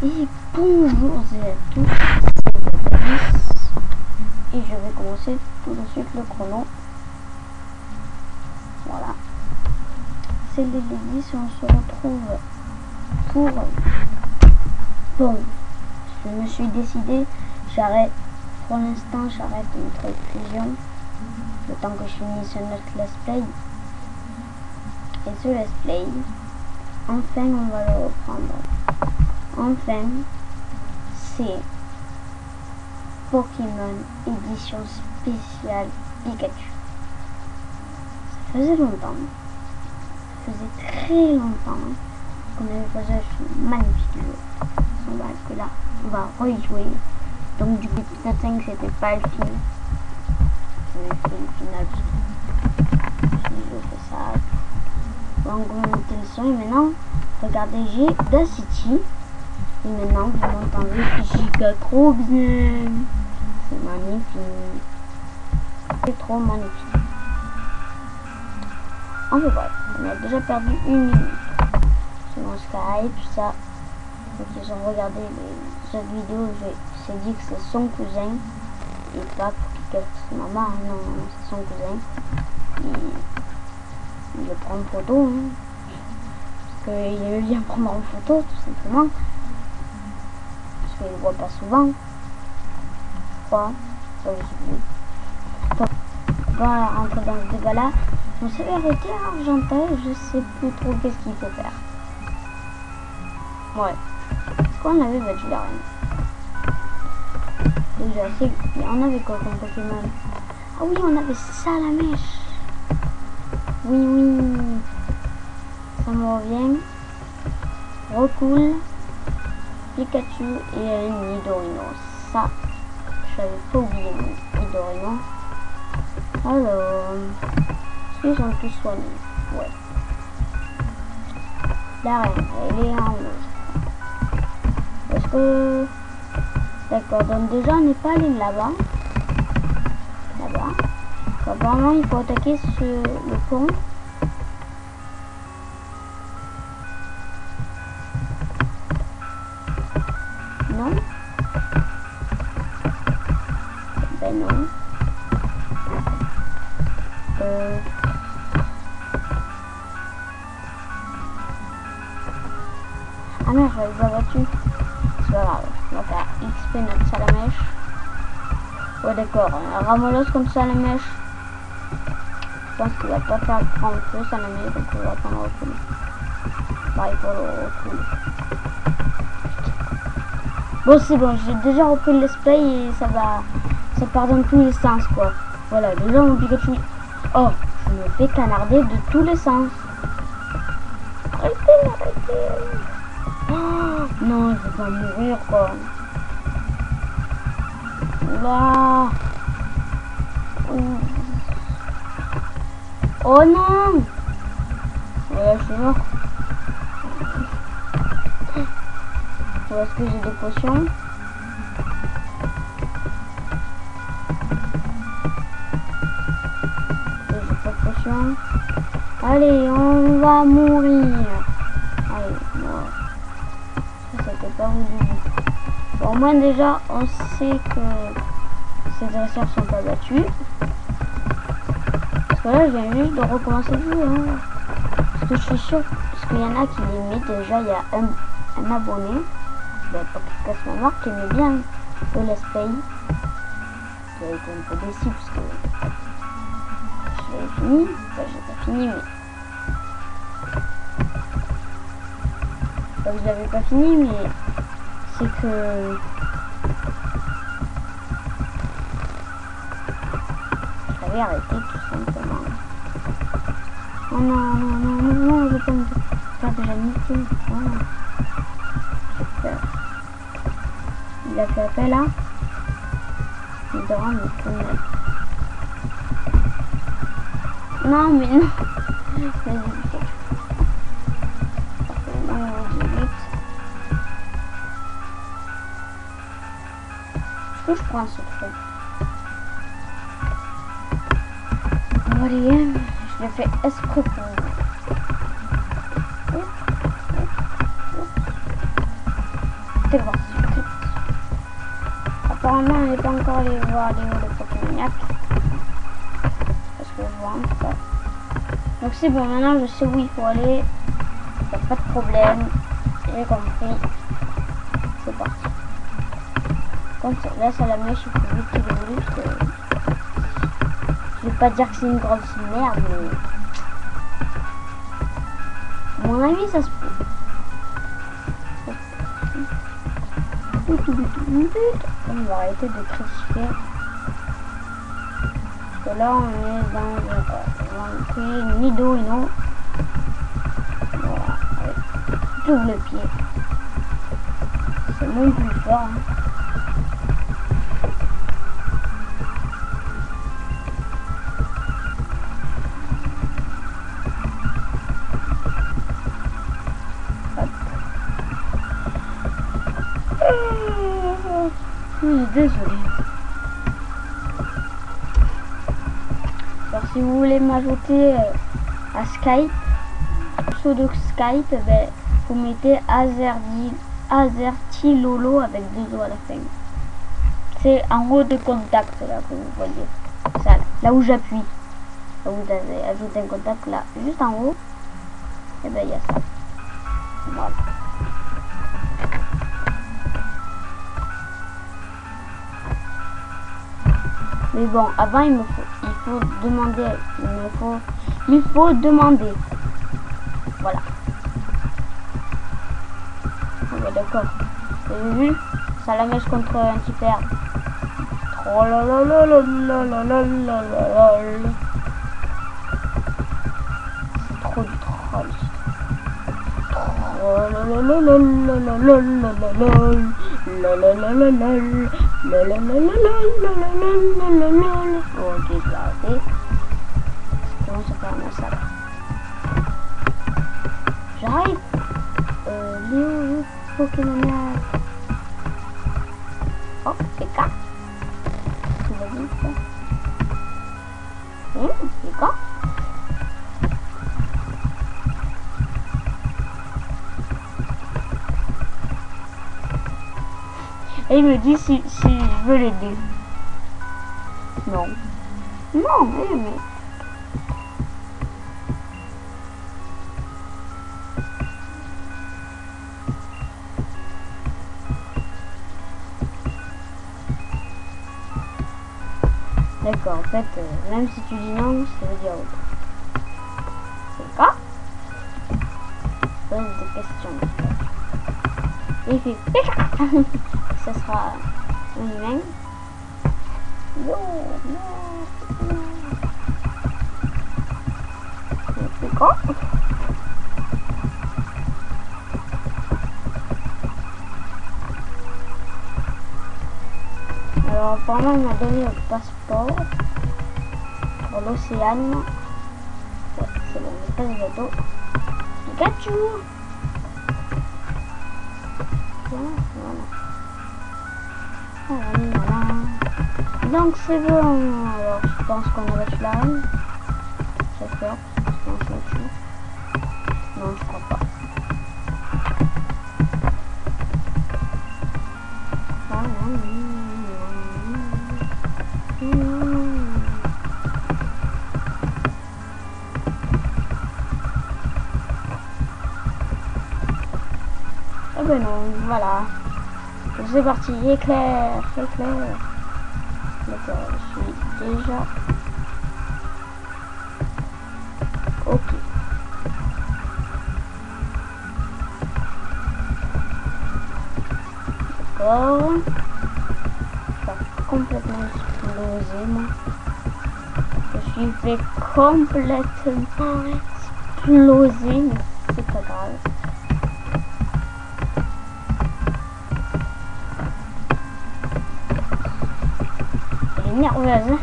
Et bonjour à tous, c'est Davis et je vais commencer tout de suite le chrono. Voilà, c'est les 10 et on se retrouve pour... Bon, je me suis décidé, j'arrête, pour l'instant j'arrête notre fusion, le temps que je finisse notre let's play. Et ce let's play, enfin on va le reprendre. Enfin, c'est Pokémon édition spéciale Pikachu. Ça faisait longtemps, ça faisait très longtemps qu'on avait posé ce magnifique jeu. On va que là, on va rejouer. Donc du coup, épisode 5 c'était pas le film. J'avais fait le final. Je fais ça. On va augmenter le son et maintenant, regardez, j'ai Dacity. Et maintenant, vous m'entendez giga trop bien. C'est magnifique. C'est trop magnifique. Enfin bref, on a déjà perdu 1 minute. Selon Skype, tout ça. Donc ils ont regardé les autres vidéos, j'ai dit que c'est son cousin. Et pas pour qu'il casse maman, non, c'est son cousin. Il le prend en photo. Hein, parce qu'il vient prendre en photo, tout simplement. Parce qu'il ne voit pas souvent. Je crois. Ça, je sais plus. On va rentrer dans ce débat-là. On s'est arrêté à Argentin, je sais plus trop qu'est-ce qu'il faut faire. Ouais. Est-ce qu'on avait battu la reine? Déjà, on avait quoi comme Pokémon? Ah oui, on avait Salamèche. Oui, oui. Ça me revient. Recool, Pikachu et un Nidorino. Ça, j'avais pas oublié Nidorino. Alors, est-ce qu'ils sont tous soignés? Ouais. La reine, elle est en rouge. Est-ce que... D'accord, donc déjà on n'est pas allé là-bas. Là-bas. Apparemment il faut attaquer le pont. Non? Ben non. Ah merde, je l'avais pas battu. C'est pas grave, on va faire XP notre Salamèche. Ouais d'accord, Ramolos contre Salamèche. Je pense qu'il va pas faire prendre feu Salamèche, donc on va prendre recul. Pareil pour le recul. Bon c'est bon, j'ai déjà repris le let's play et ça part dans tous les sens quoi. Voilà, déjà mon Pikachu. Oh, je me fais canarder de tous les sens. Arrêtez, arrêtez. Oh, non, je vais pas mourir quoi. Là. Oh non. Ouais, je suis mort. Est-ce que j'ai des potions? J'ai pas de potions. Allez, on va mourir. Allez, mort. Ça c'était pas voulu. Bon, au moins déjà, on sait que ces dresseurs sont pas battus. Parce que là, je viens juste de recommencer le jeu. Hein. Parce que je suis sûr, parce qu'il y en a qui l'imitent déjà, il y a un abonné. Ben, pas qu'il casse ma marque, qui aimait bien le let's play. J'ai été un peu déçu parce que je l'avais fini. Enfin, j'ai pas fini, mais... Enfin, je l'avais pas fini, mais c'est que... J'avais arrêté tout simplement. Oh non, non, non, non, non, je vais pas me faire déjà niquer. Oh. J'ai peur. Il a fait appel à... Il devra me tourner. Non, mais non. Vas-y, non, vite. Est-ce que je prends un secret? Allez, je l'ai fait esprit pour vous. C'est parti. Apparemment, on n'est pas encore allé voir les hauts de Pokémoniac. Parce que je vois en tout cas. Donc c'est bon, maintenant je sais où il faut aller. Il n'y a pas de problème. J'ai compris. C'est parti. Comme ça, là, ça la mèche, il faut vite qu'il évolue. Parce que je vais pas dire que c'est une grosse merde, mais à mon avis, ça se peut. On va arrêter de critiquer. Parce que là, on est dans le Nido Ino. Voilà, avec double pied. C'est mon plus fort. Hein. Désolé. Alors si vous voulez m'ajouter à Skype, pseudo Skype, ben, vous mettez Azertilolo avec 2 O à la fin. C'est en haut de contact là que vous voyez. Ça, là où j'appuie. Là où vous avez ajouté un contact là, juste en haut. Et ben il y a ça. Voilà. Mais bon, avant il faut demander, il faut demander. Voilà. Ah ouais, d'accord. Vous avez vu? Ça la mèche contre un petit père. Oh là là là là là là là là là. C'est trop du troll. Oh là là là là là là là là là. La la la la la la la la la la la la la. Ok, je vais arrêter. Comment ça fait un massacre? J'arrive. Léo Pokémoniac. Oh, c'est K. Tu vas dire ça? C'est K. Et il me dit si je veux l'aider. Non. Non, mais... D'accord, en fait, même si tu dis non, ça veut dire autre. C'est quoi? Pose des questions. Et il fait Pika. Ça sera un humain. Non, non, non. C'est quoi? Alors apparemment il m'a donné le passeport pour l'océan. Ouais, c'est bon, j'ai pas de gâteau. Pikachu. Voilà. Donc c'est bon. Alors je pense qu'on a la slime. J'espère. Je pense là-dessus. Non, je crois pas. Eh ben non, voilà. C'est parti, éclair, éclair. D'accord, je suis déjà... Ok. D'accord. Je vais complètement exploser, moi. Je suis fait complètement exploser, mais c'est pas grave. Nerveuse.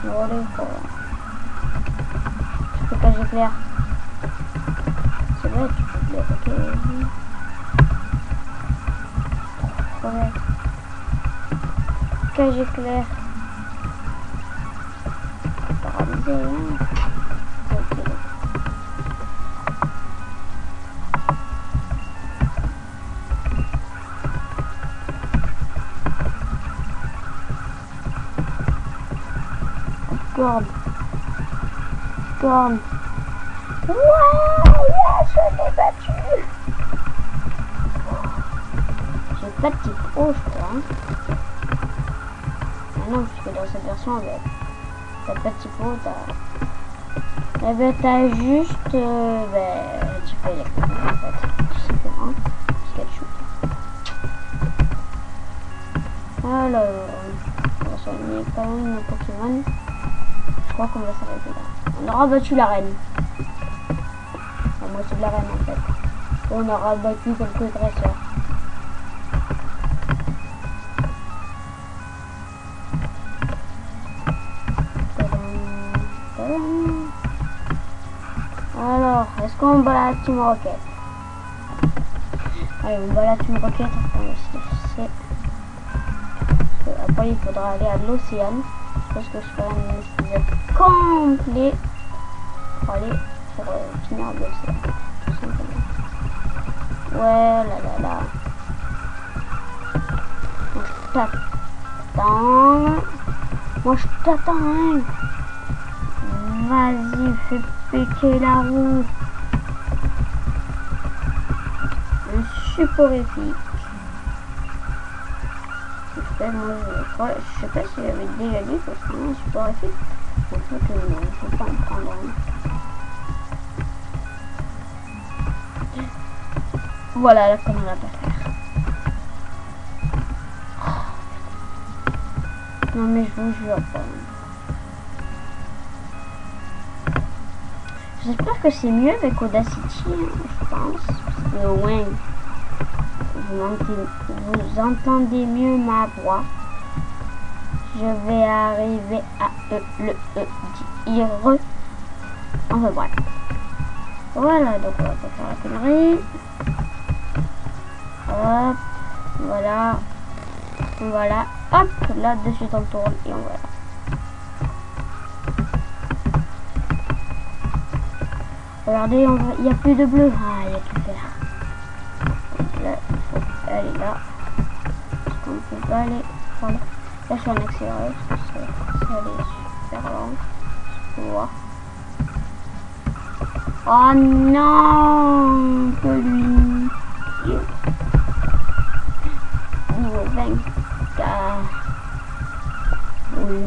Voilà quoi. Tu peux cacher clair. C'est vrai, tu peux clair, ok. Ouais. Cacher clair. Paralysé, hein. Ok. Corne. Corne. Ouais, je l'ai battu. J'ai pas de type O, je crois. Hein. Ah non, puisque dans cette version, t'as pas de type O, t'as... Eh ben, t'as juste... type électrique, en fait. Tout simplement. Pikachu. Alors, on va soigner quand même nos Pokémon. Je crois qu'on va s'arrêter là. On aura battu la reine. La moitié de la reine en fait. Et on aura battu quelques dresseurs. Alors, est-ce qu'on bat la Team Rocket? Allez, on bat la Team Rocket. Après, il faudra aller à l'océan. Je pense que je ferai un épisode complet pour aller finir l'océan. Tout simplement. Ouais, là. Moi, je t'attends. Moi, je t'attends, hein. Vas-y, fais péter la roue. Un superifique. Moi, je sais pas si j'avais déjà dit que c'était un superifique. En fait, non, je peux pas en prendre un. Voilà, là, qu'on en a pas faire. Non, mais je vous jure pas. J'espère que c'est mieux avec Audacity, hein, je pense. Parce que au moins, vous entendez mieux ma voix. Je vais arriver à dire. Enfin bref. Voilà, donc on va pas faire la connerie. Hop, voilà, hop, là-dessus on tourne et on voilà. Regardez, il n'y a plus de bleu. Ah, il y a tout vert. Là, il faut aller là. Parce qu'on ne peut pas aller par là. Là, je suis en accéléré parce que ça allait super lent. Je peux voir. Oh non, que lui. Niveau 24. Oui.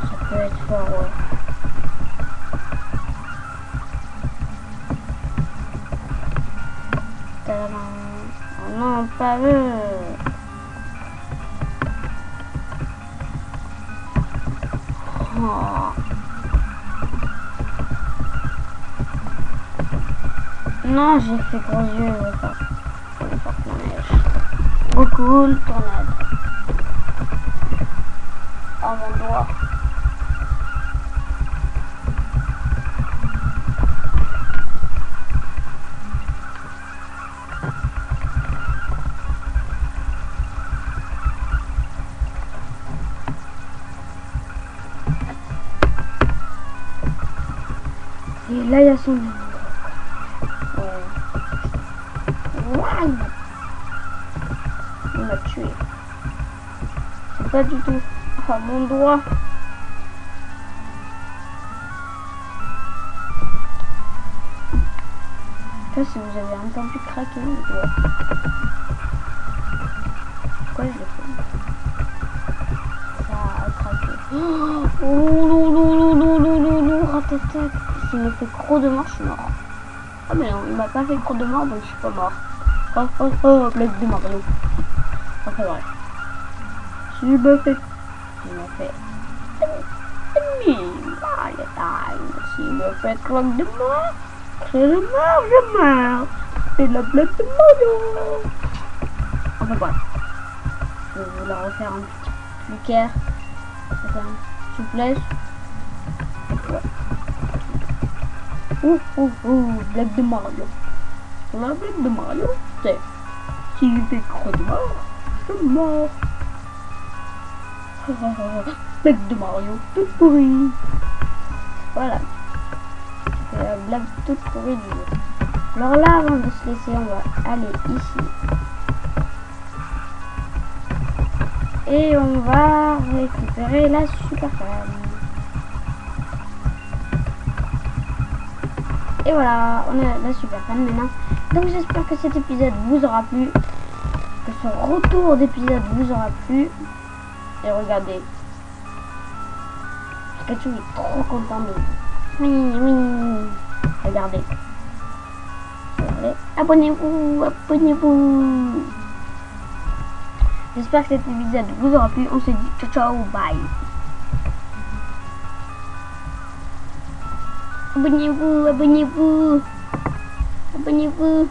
Ça peut être fort, ouais. Oh non, pas eux. Oh. Non, j'ai fait gros yeux, je vais faire la neige. Beaucoup de tornade. Oh mon doigt. Et là, il y a son nom. Ouais. Il m'a tué. C'est pas du tout. Oh, mon doigt. Je sais pas si vous avez entendu craquer mon doigt. Pourquoi je l'ai fait? Ça a craqué. Oh, ratatat. S'il me fait croc de mort, je suis mort. Ah mais non, il m'a pas fait croc de mort, donc je suis pas mort. Oh, blague de Mario. Enfin bref. Il m'a fait... S'il me fait croc de mort, je meurs. C'est la blague de Mario. Enfin bref. Je vais vous la refaire un petit plus clair. Souplesse. Blague de Mario. La blague de Mario, c'est si je fais croc de mort, je suis mort. Blague de Mario, toute pourrie. Voilà. C'est la blague toute pourrie du jeu. Alors là, avant de se laisser, on va aller ici. Et on va récupérer la super fan. Et voilà, on a la super fan maintenant. Donc j'espère que cet épisode vous aura plu. Que ce retour d'épisode vous aura plu. Et regardez. Pikachu est trop content de vous. Oui, oui. Regardez. Abonnez-vous, abonnez-vous. J'espère que cet épisode vous aura plu. On se dit ciao ciao, bye. Abonnez-vous, abonnez-vous. Abonnez-vous.